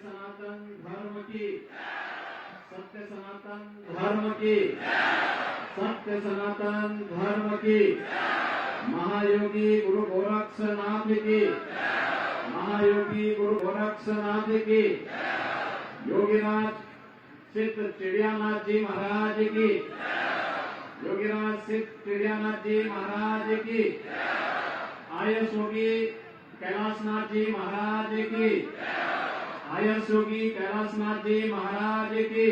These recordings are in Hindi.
सनातन धर्म की, सत्य सनातन धर्म की, सत्य सनातन धर्म की, महायोगी गुरु गोरक्षनाथ की, महायोगी गुरु गोरक्षनाथ की, योगीराज सिद्ध चिड़ियानाथ जी महाराज की, योगीराज सिद्ध चिड़ियानाथ जी महाराज की, आयस योगी कैलाशनाथ जी महाराज की, आयस योगी कैलाशनाथ जी महाराज की।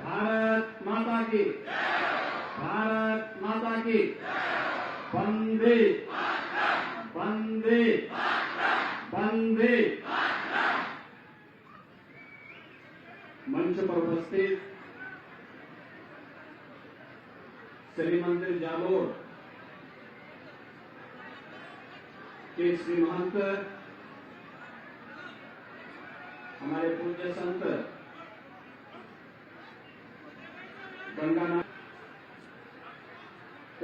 भारत माता की, भारत माता की। वंदे वंदे वंदे। मंच पर उपस्थित श्री मंदिर जालोर के श्री महंत, हमारे पूज्य संत गंगानाथ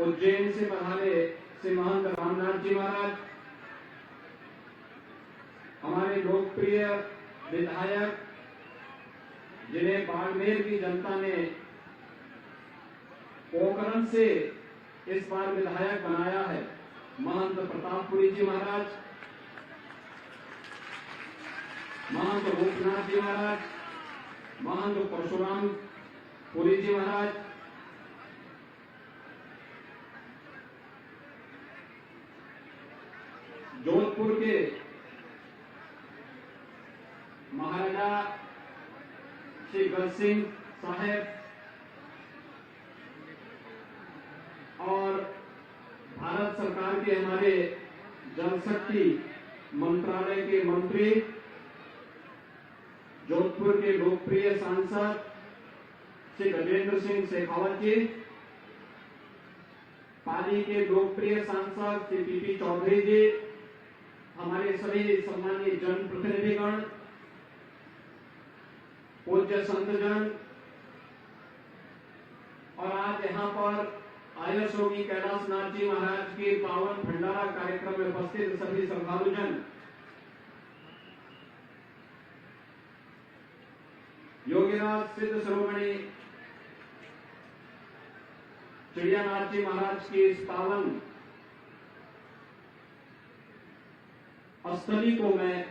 उज्जैन से पधारे श्री महंत रामनाथ जी महाराज, हमारे लोकप्रिय विधायक जिन्हें बाड़मेर की जनता ने पोखरण से इस बार विधायक बनाया है, महंत प्रतापपुरी जी महाराज, महंत रूपनाथ जी महाराज, महंत परशुराम पुरी जी महाराज, जोधपुर के महाराजा श्री गज सिंह साहेब और भारत सरकार के हमारे जल शक्ति मंत्रालय के मंत्री, जोधपुर के लोकप्रिय सांसद श्री गजेंद्र सिंह शेखावत जी, पाली के लोकप्रिय सांसद श्री पीपी चौधरी जी, हमारे सभी सम्मानीय जनप्रतिनिधिगण, पूज्य संतजन और आज यहाँ पर आयस योगी कैलाशनाथ जी महाराज के पावन भंडारा कार्यक्रम में उपस्थित सभी श्रद्धालुजन, योगीराज सिद्ध शिरोमणि चिड़ियानाथ जी महाराज की इस पावन स्थली को मैं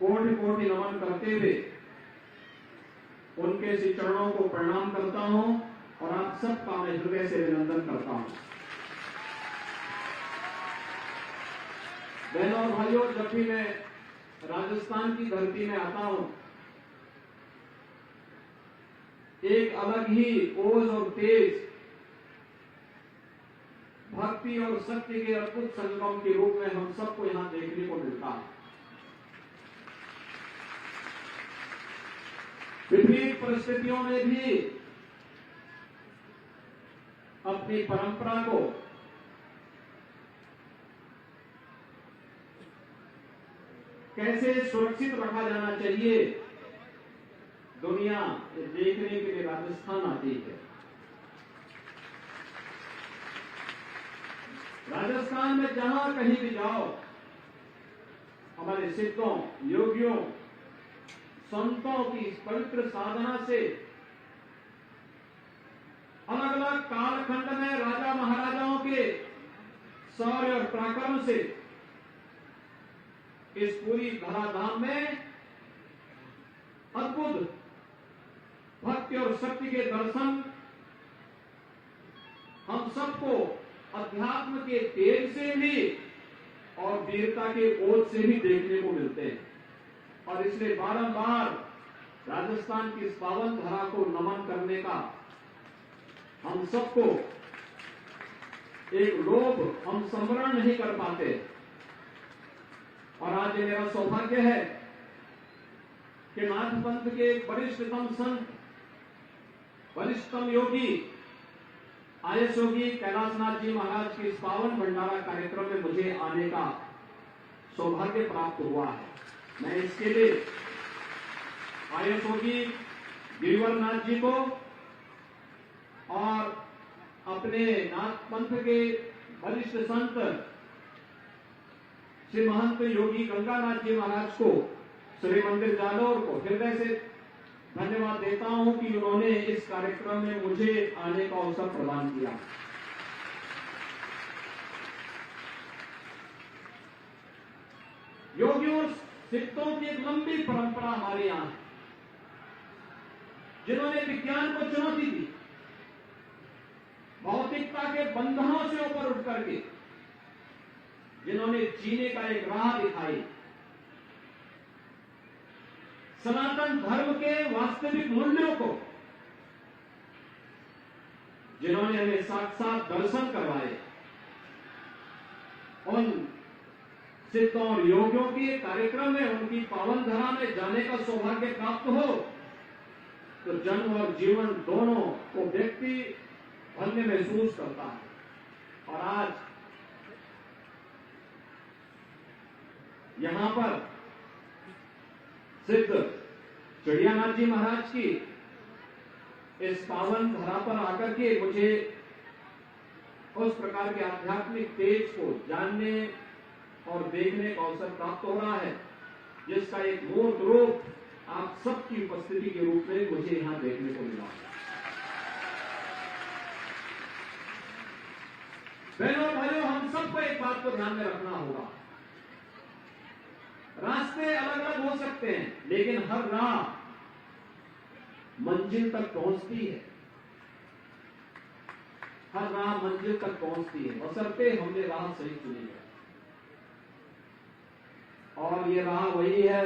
कोटि कोटि नमन करते हुए उनके श्री चरणों को प्रणाम करता हूं और आप सबका मैं हृदय से अभिनंदन करता हूं। बहनों और भाइयों, जब भी मैं राजस्थान की धरती में आता हूं, एक अलग ही ओज और तेज, भक्ति और सत्य के अद्भुत संगम के रूप में हम सबको यहां देखने को मिलता है। विभिन्न परिस्थितियों में भी अपनी परंपरा को कैसे सुरक्षित रखा जाना चाहिए, दुनिया ये देखने के लिए राजस्थान आती है। राजस्थान में जहां कहीं भी जाओ, हमारे सिद्धों, योगियों, संतों की इस पवित्र साधना से, अलग अलग कालखंड में राजा महाराजाओं के शौर्य और पराक्रम से इस पूरी धराधाम में अद्भुत भक्ति और शक्ति के दर्शन हम सबको अध्यात्म के तेज से भी और वीरता के ओज से भी देखने को मिलते हैं। और इसलिए बारंबार राजस्थान की इस पावन धरा को नमन करने का हम सबको एक लोभ हम संवरण नहीं कर पाते। और आज ये मेरा सौभाग्य है कि नाथ पंथ के वरिष्ठतम संत, वरिष्ठतम योगी आयस योगी कैलाशनाथ जी महाराज के इस पावन भंडारा कार्यक्रम में मुझे आने का सौभाग्य प्राप्त हुआ है। मैं इसके लिए आयस योगी गिरिवरनाथ जी को और अपने नाथ पंथ के वरिष्ठ संत श्री महंत योगी गंगानाथ जी महाराज को, श्री मंदिर जालौर को हृदय से धन्यवाद देता हूं कि उन्होंने इस कार्यक्रम में मुझे आने का अवसर प्रदान किया। योगियों सिद्धों की एक लंबी परंपरा हमारे यहां है, जिन्होंने विज्ञान को चुनौती दी, भौतिकता के बंधनों से ऊपर उठ करके जिन्होंने जीने का एक राह दिखाई, सनातन धर्म के वास्तविक मूल्यों को जिन्होंने हमें साक्षात दर्शन करवाए, उन सिद्धों और योगियों के कार्यक्रम में उनकी पावन धरा में जाने का सौभाग्य प्राप्त हो तो जन्म और जीवन दोनों को व्यक्ति धन्य महसूस करता है। और आज यहां पर सिद्ध चिड़ियानाथ जी महाराज की इस पावन धरा पर आकर के मुझे उस प्रकार के आध्यात्मिक तेज को जानने और देखने का अवसर प्राप्त हो रहा है, जिसका एक मूर्त रूप आप सबकी उपस्थिति के रूप में मुझे यहां देखने को मिला। बहनों और भाइयों, हम सबको एक बात को ध्यान में रखना होगा, रास्ते अलग अलग हो सकते हैं, लेकिन हर राह मंजिल तक पहुंचती है। हर राह मंजिल तक पहुंचती है, बशर्ते हमने राह सही चुनी है। और ये राह वही है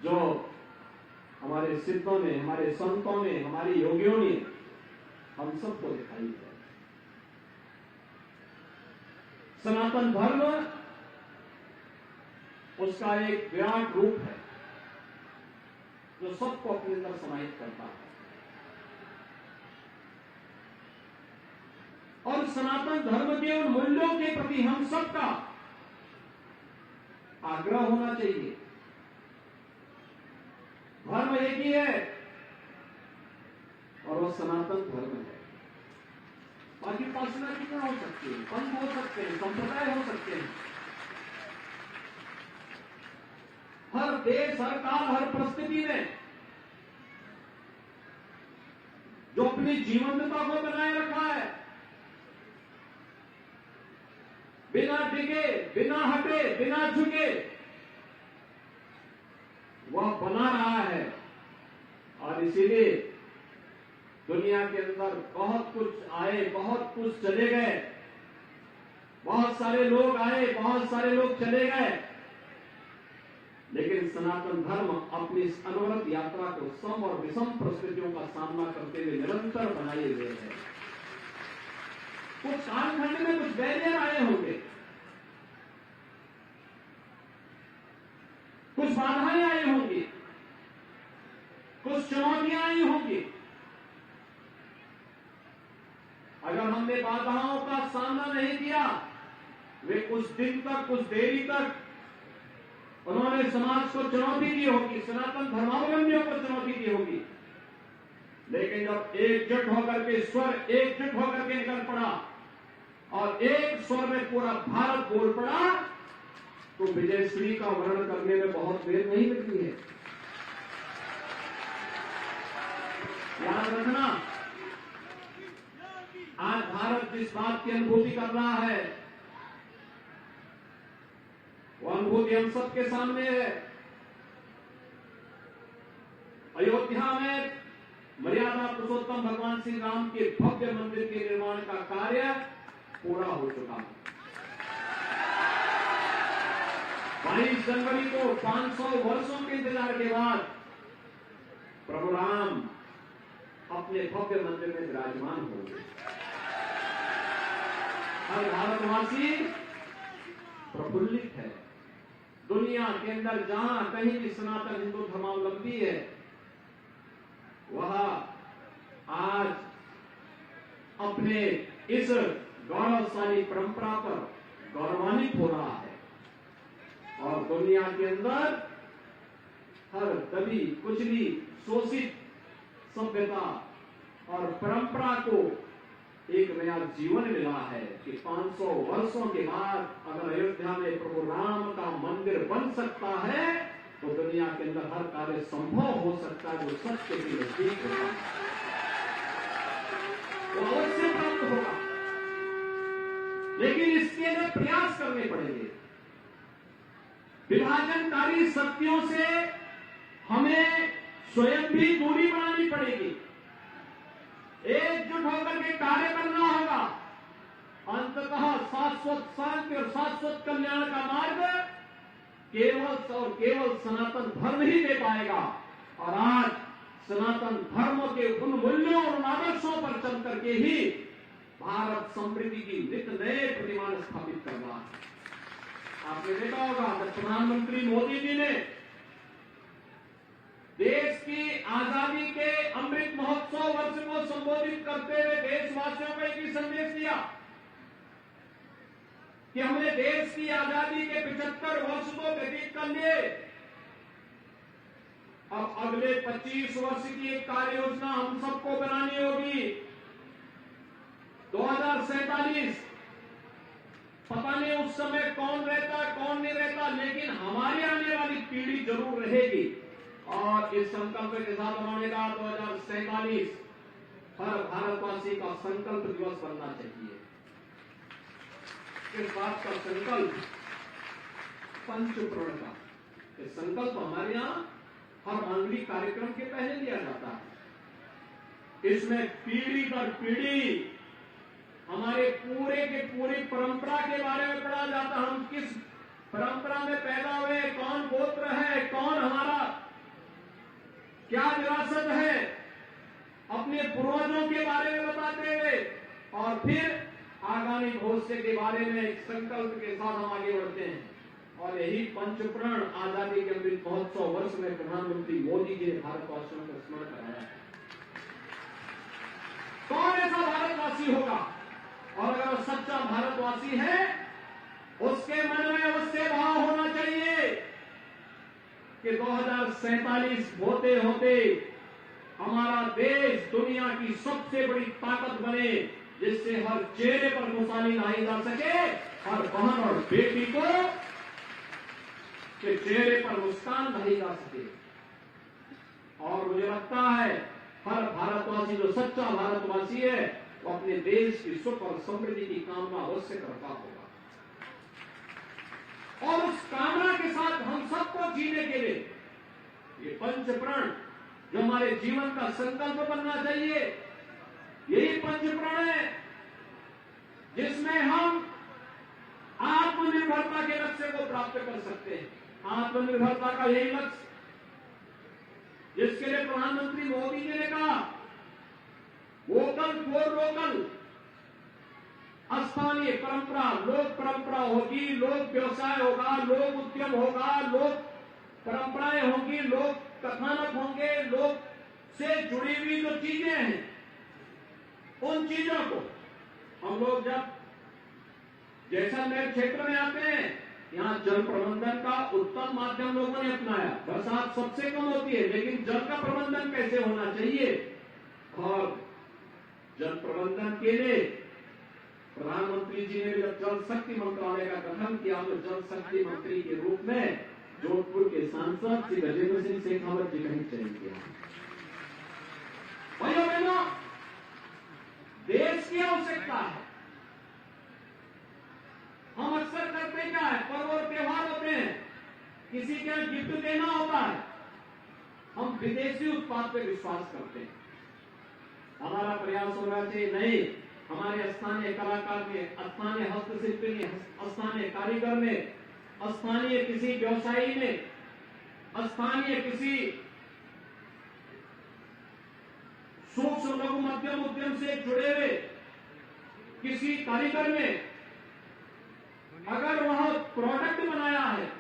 जो हमारे सिद्धों ने, हमारे संतों ने, हमारे योगियों ने हम सबको दिखाई है। सनातन धर्म उसका एक विराट रूप है जो सबको अपने अंदर समाहित करता है। और सनातन धर्म के उन मूल्यों के प्रति हम सबका आग्रह होना चाहिए। धर्म एक ही है और वो सनातन धर्म है। बाकी उपासना कितना हो सकती है, पंथ हो सकते हैं, संप्रदाय हो सकते हैं। हर देश, हर काल, हर परिस्थिति में जो अपनी जीवंतता को बनाए रखा है, बिना डिगे, बिना हटे, बिना झुके, वह बना रहा है। और इसीलिए दुनिया के अंदर बहुत कुछ आए, बहुत कुछ चले गए, बहुत सारे लोग आए, बहुत सारे लोग चले गए, लेकिन सनातन धर्म अपनी इस अनवरत यात्रा को सम और विषम परिस्थितियों का सामना करते हुए निरंतर बनाए हुए है। कुछ कालखंड में कुछ बैरियर आए होंगे, कुछ बाधाएं आई होंगी, कुछ चुनौतियां आई होंगी। अगर हमने बाधाओं का सामना नहीं किया, वे कुछ दिन तक, कुछ देरी तक उन्होंने समाज को चुनौती दी होगी, सनातन धर्मावलंबियों को चुनौती दी होगी। लेकिन जब एकजुट होकर के स्वर एकजुट होकर के निकल पड़ा और एक स्वर में पूरा भारत बोल पड़ा, तो विजयश्री का वर्णन करने में बहुत देर नहीं लगती है। याद रखना, आज भारत जिस बात की अनुभूति कर रहा है, वो अनुभूति हम सबके सामने है। अयोध्या में मर्यादा पुरुषोत्तम भगवान श्री राम के भव्य मंदिर के निर्माण का कार्य पूरा हो चुका है। 22 जनवरी को 500 वर्षों के इंतजार के बाद प्रभु राम अपने भव्य मंदिर में विराजमान होंगे। हर भारतवासी प्रफुल्लित है। दुनिया के अंदर जहां कहीं भी सनातन हिंदू धर्मावलंबी है, वह आज अपने इस गौरवशाली परंपरा पर गौरवान्वित हो रहा है। और दुनिया के अंदर हर दबी कुचली शोषित सभ्यता और परंपरा को एक नया जीवन मिला है कि 500 वर्षों के बाद अगर अयोध्या में प्रभु राम का मंदिर बन सकता है तो दुनिया के अंदर हर कार्य संभव हो सकता है जो सत्य के नजदीक होगा, वो अवश्य प्राप्त होगा। लेकिन इसके लिए प्रयास करने पड़ेंगे। विभाजनकारी शक्तियों से हमें स्वयं भी दूरी बनानी पड़ेगी, एकजुट होकर के कार्य करना होगा। अंततः शाश्वत शांति और शाश्वत कल्याण का मार्ग केवल और केवल सनातन धर्म ही दे पाएगा। और आज सनातन धर्म के उन मूल्यों और आदर्शों पर चल करके ही भारत समृद्धि की नित नए प्रतिमान स्थापित कर रहा है। आपने देखा होगा जब प्रधानमंत्री मोदी जी ने देश की आजादी के अमृत महोत्सव वर्ष को संबोधित करते हुए देशवासियों को एक ही संदेश दिया कि हमने देश की आजादी के 75 वर्ष को व्यतीत कर लिए, अब अगले 25 वर्ष की एक कार्य योजना हम सबको बनानी होगी। 2047 पता नहीं उस समय कौन रहता कौन नहीं रहता, लेकिन हमारी आने वाली पीढ़ी जरूर रहेगी। और इस संकल्प के साथ उन्होंने कहा 2047 हर भारतवासी का संकल्प दिवस बनना चाहिए। इस बात का संकल्प पंचप्रण का संकल्प हमारे यहां हर मांगलिक कार्यक्रम के पहले लिया जाता है। इसमें पीढ़ी दर पीढ़ी हमारे पूरे के पूरी परंपरा के बारे में पढ़ा जाता है। हम किस परंपरा में पैदा हुए, कौन गोत्र है, कौन हमारा क्या विरासत है, अपने पूर्वजों के बारे में बताते हुए और फिर आगामी भविष्य के बारे में एक संकल्प के साथ हम आगे बढ़ते हैं। और यही पंचप्रण आजादी के अमृत महोत्सव वर्ष में प्रधानमंत्री मोदी जी ने भारतवासियों को स्मरण कराया है। कौन ऐसा भारतवासी होगा, और अगर वो सच्चा भारतवासी है उसके मन में अवश्य भाव होना चाहिए कि 2047 होते होते हमारा देश दुनिया की सबसे बड़ी ताकत बने, जिससे हर चेहरे पर खुशहाली लाई जा सके, हर बहन और बेटी को के चेहरे पर मुस्कान लाई जा सके। और मुझे लगता है हर भारतवासी जो सच्चा भारतवासी है वो अपने देश की सुख और समृद्धि की कामना अवश्य करता होगा। और उस कामना के साथ हम सबको जीने के लिए ये पंचप्रण जो हमारे जीवन का संकल्प बनना चाहिए, यही पंचप्रण है जिसमें हम आत्मनिर्भरता के लक्ष्य को प्राप्त कर सकते हैं। आत्मनिर्भरता का यही लक्ष्य जिसके लिए प्रधानमंत्री मोदी जी ने कहा वोकल फॉर लोकल, स्थानीय परंपरा, लोक परंपरा होगी, लोक व्यवसाय होगा, लोक उद्यम होगा, लोक परंपराएं होंगी, लोक कथानक होंगे, लोक से जुड़ी हुई जो चीजें हैं उन चीजों को हम लोग जब जैसलमेर क्षेत्र में आते हैं, यहां जल प्रबंधन का उत्तम माध्यम लोगों ने अपनाया। बरसात सबसे कम होती है, लेकिन जल का प्रबंधन कैसे होना चाहिए, और जल प्रबंधन के लिए प्रधानमंत्री जी ने जब जल शक्ति मंत्रालय का गठन किया तो जल शक्ति मंत्री के रूप में जोधपुर के सांसद श्री गजेंद्र सिंह शेखावत जी का ही चयन किया। भाइयों बहनों, देश की आवश्यकता है। हम अक्सर करते क्या है, पर्व और त्योहार होते हैं, किसी के यहाँ गिफ्ट देना होता है, हम विदेशी उत्पाद पे विश्वास करते हैं। हमारा प्रयास होना चाहिए नहीं, हमारे स्थानीय कलाकार में, स्थानीय हस्तशिल्पी में, स्थानीय कारीगर में, स्थानीय किसी व्यवसायी में, स्थानीय किसी सूक्ष्म लघु मध्यम उद्यम से जुड़े हुए किसी कारीगर में अगर वह प्रोडक्ट बनाया है,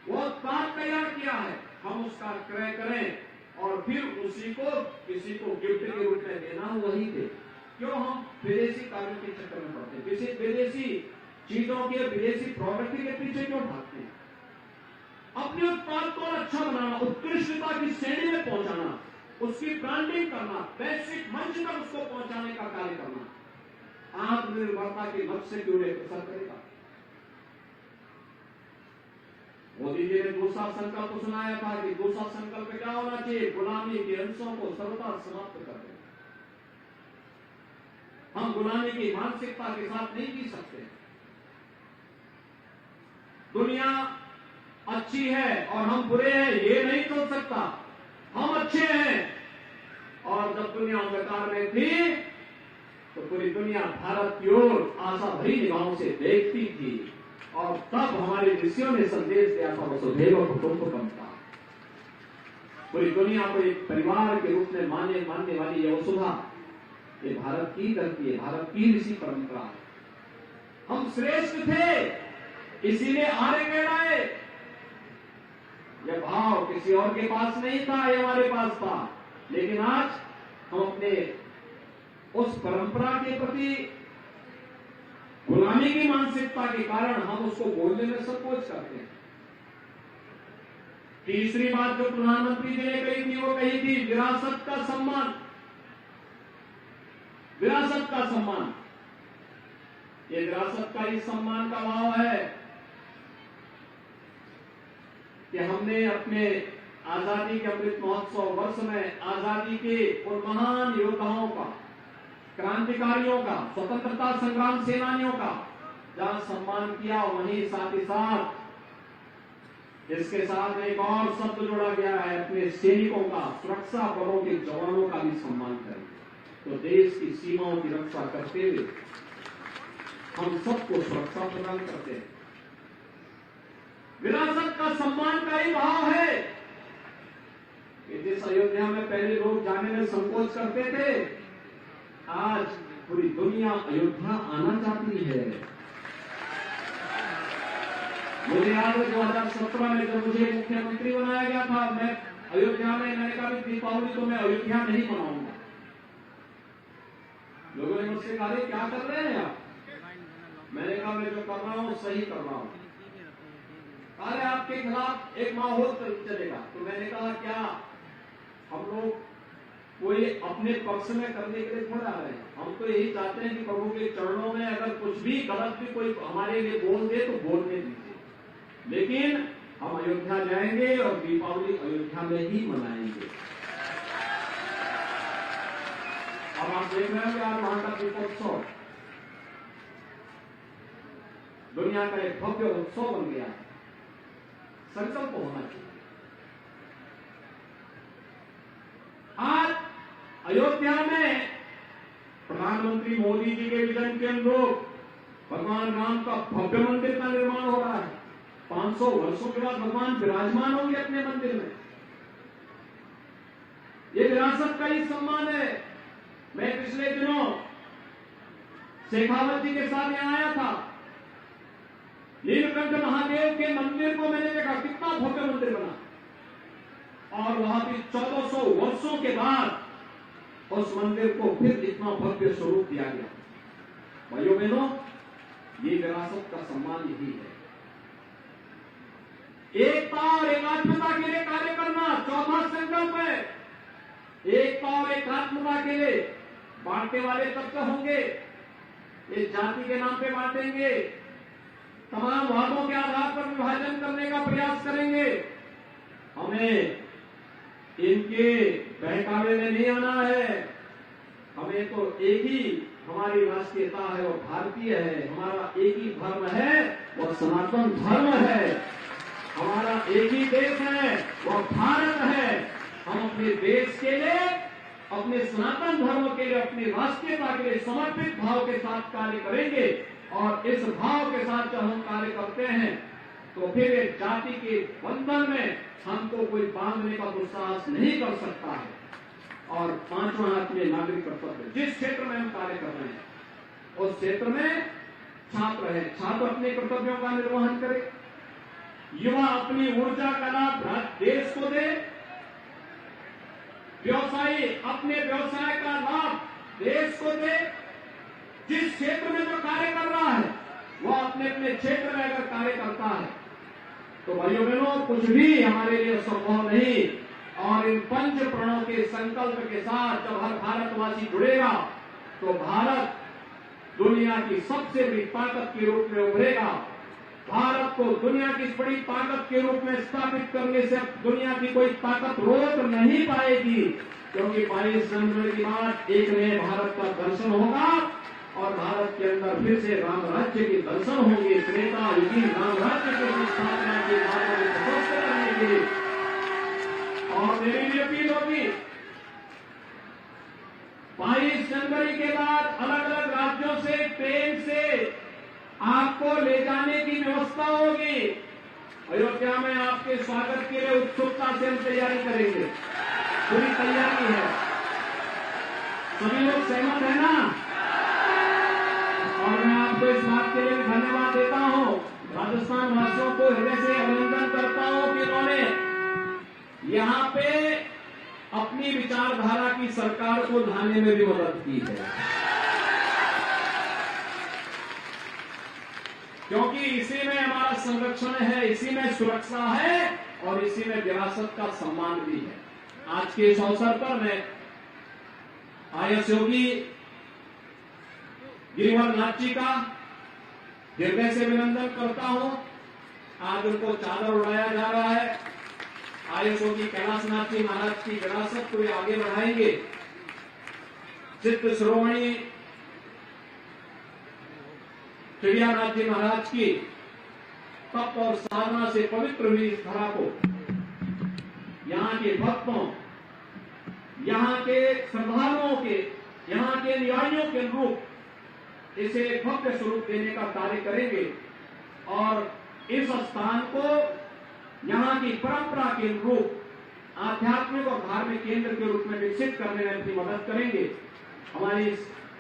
वह उत्पाद तैयार किया है, हम उसका क्रय करें और फिर उसी को किसी को गिफ्ट के रूप में देना, वही दे। क्यों हम विदेशी कार्यों के चक्कर में पड़ते हैं, विदेशी चीजों के, विदेशी प्रोडक्ट के पीछे क्यों भागते हैं? अपने उत्पाद को अच्छा बनाना, उत्कृष्टता की श्रेणी में पहुंचाना, उसकी ब्रांडिंग करना, वैश्विक मंच तक उसको पहुंचाने का कार्य करना, आत्मनिर्भरता के लक्ष्य की ओर अग्रसर करेगा। मोदी जी ने दूसरा संकल्प सुनाया था कि दूसरा संकल्प क्या होना चाहिए? गुलामी के अंशों को सर्वथा समाप्त कर देना। हम गुलामी की मानसिकता के साथ नहीं जी सकते। दुनिया अच्छी है और हम बुरे हैं, ये नहीं सोच सकता। हम अच्छे हैं, और जब दुनिया अंधकार में थी तो पूरी दुनिया भारत की ओर आशा भरी निगाहों से देखती थी, और तब हमारे ऋषियों ने संदेश दिया था वसुधैव कुटुंबकम का। पूरी दुनिया को एक परिवार के रूप में मानने वाली यह वसुधा, ये भारत की धरती है, भारत की ऋषि परंपरा है। हम श्रेष्ठ थे, इसीलिए आर्य कहलाए। यह भाव किसी और के पास नहीं था, ये हमारे पास था। लेकिन आज हम अपने उस परंपरा के प्रति गुलामी की मानसिकता के कारण हम उसको बोलने में संकोच करते हैं। तीसरी बात जो प्रधानमंत्री जी ने कही थी, वो कही थी विरासत का सम्मान। विरासत का सम्मान, ये विरासत का ही सम्मान का भाव है कि हमने अपने आजादी के अमृत महोत्सव वर्ष में आजादी के उन महान योद्धाओं का, क्रांतिकारियों का, स्वतंत्रता संग्राम सेनानियों का जहां सम्मान किया, वहीं साथ ही साथ इसके साथ एक और शब्द जोड़ा गया है, अपने सैनिकों का, सुरक्षा बलों के जवानों का भी सम्मान करें। तो देश की सीमाओं की रक्षा करते हुए हम सबको सुरक्षा प्रदान करते हैं। विरासत का सम्मान का ही भाव है कि जिस अयोध्या में पहले लोग जाने में संकोच करते थे, आज पूरी दुनिया अयोध्या आना चाहती है। मुझे याद है 2017 में जब मुझे मुख्यमंत्री बनाया गया था, मैं अयोध्या में, मैंने कहा दीपावली तो मैं अयोध्या में ही मनाऊंगा। लोगों ने मुझसे कहा क्या कर रहे हैं आप? मैंने कहा मैं जो कर रहा हूं सही कर रहा हूं। अरे आपके खिलाफ एक माहौल चलेगा। तो मैंने कहा क्या हम लोग कोई अपने पक्ष में करने के लिए थोड़ा आ रहे हैं? हम तो यही चाहते हैं कि प्रभु के चरणों में अगर कुछ भी गलत भी कोई हमारे लिए बोल दे तो बोलने दीजिए, लेकिन हम अयोध्या जाएंगे और दीपावली अयोध्या में ही मनाएंगे। अब आप देख रहे हैं आज वहां का दीपोत्सव दुनिया का एक भव्य उत्सव बन गया है। संकल्प होना चाहिए। आज अयोध्या में प्रधानमंत्री मोदी जी के विजन के अनुरूप भगवान राम का भव्य मंदिर का निर्माण हो रहा है। 500 वर्षों के बाद भगवान विराजमान होंगे अपने मंदिर में। ये विरासत का ही सम्मान है। मैं पिछले दिनों शेखावत जी के साथ यहां आया था। नीलकंठ महादेव के मंदिर को मैंने देखा, कितना भव्य मंदिर बना, और वहां भी 1400 वर्षों के बाद उस मंदिर को फिर इतना भव्य स्वरूप दिया गया। भाइयों बहनों, ये विरासत का सम्मान यही है। एकता और एकात्मता के लिए कार्य करना चौथा संकल्प है। एकता और एकात्मता के लिए बांटने वाले तत्व होंगे, ये जाति के नाम पे बांटेंगे, तमाम वादों के आधार पर विभाजन करने का प्रयास करेंगे। हमें इनके बहकावे में नहीं आना है। हमें तो एक ही हमारी राष्ट्रीयता है, वो भारतीय है। हमारा एक ही धर्म है, वो सनातन धर्म है। हमारा एक ही देश है, वो भारत है। हम अपने देश के लिए, अपने सनातन धर्म के लिए, अपनी राष्ट्रीयता के लिए समर्पित भाव के साथ कार्य करेंगे। और इस भाव के साथ जब हम कार्य करते हैं तो फिर एक जाति के बंधन में हमको कोई बांधने का दुस्साहस नहीं कर सकता है। और पांचवां अपने नागरिक कर्तव्य, जिस क्षेत्र में हम कार्य कर रहे हैं उस क्षेत्र में छात्र है, छात्र अपने कर्तव्यों का निर्वहन करे, युवा अपनी ऊर्जा का लाभ देश को दे, व्यवसायी अपने व्यवसाय का लाभ देश को दे। जिस क्षेत्र में जो कार्य कर रहा है वह अपने अपने क्षेत्र में अगर कार्य करता है तो भाइयों बहनों कुछ भी हमारे लिए संभव नहीं। और इन पंच प्रणों के संकल्प के साथ जब हर भारतवासी जुड़ेगा तो भारत दुनिया की सबसे बड़ी ताकत के रूप में उभरेगा। भारत को दुनिया की बड़ी ताकत के रूप में स्थापित करने से अब दुनिया की कोई ताकत रोक नहीं पाएगी, क्योंकि 22 जनवरी की बाद एक नए भारत का दर्शन होगा और भारत के अंदर फिर से राम राज्य के दर्शन होंगे। त्रेता युगीन राम राज्य की स्थापना की बातों को स्पष्ट करने के लिए और मेरी भी अपील होगी, 22 जनवरी के बाद अलग अलग राज्यों से ट्रेन से आपको ले जाने की व्यवस्था होगी। अयोध्या में आपके स्वागत के लिए उत्सुकता से हम तैयारी करेंगे, पूरी तैयारी है। सभी लोग सहमत है ना? और मैं आपको इस बात के लिए धन्यवाद देता हूं, राजस्थान वासियों को हृदय से अभिनंदन करता हूं कि उन्होंने यहां पे अपनी विचारधारा की सरकार को ढाने में भी मदद की है, क्योंकि इसी में हमारा संरक्षण है, इसी में सुरक्षा है और इसी में विरासत का सम्मान भी है। आज के इस अवसर पर मैं आईएएस योगी गिरिवर नाथ जी का हृदय से अभिनंदन करता हूं। आज उनको चादर उड़ाया जा रहा है। आईएएस योगी कैलाशनाथ जी महाराज की विरासत को आगे बढ़ाएंगे। चित्त श्रोमणी चिड़ियानाथ जी महाराज की तप और साधना से पवित्र हुई इस धरा को यहाँ के भक्तों, यहाँ के श्रद्धालुओं के, यहाँ के अनुयायियों के अनुरूप इसे भव्य स्वरूप देने का कार्य करेंगे और इस स्थान को यहाँ की परंपरा के अनुरूप आध्यात्मिक और धार्मिक केंद्र के रूप में विकसित करने में अपनी मदद करेंगे। हमारी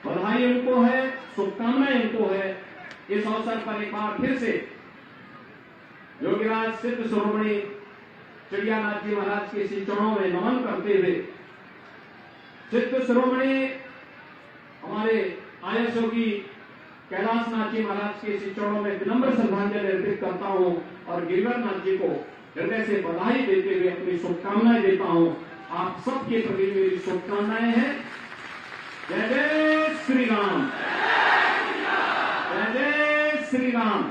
बधाई उनको है, शुभकामनाएं उनको है। इस अवसर पर एक बार फिर से योगीराज सिद्ध शिरोमणि चिड़ियानाथ जी महाराज के श्री चरणों में नमन करते हुए सिद्ध शिरोमणि हमारे आईएएस योगी कैलाशनाथ जी महाराज के श्री चरणों में विनम्र श्रद्धांजलि अर्पित करता हूं और गिरिवर नाथ जी को हृदय से बधाई देते हुए अपनी शुभकामनाएं देता हूं। आप सबके प्रति मेरी शुभकामनाएं हैं। जय जय श्री राम, जय जय श्री राम।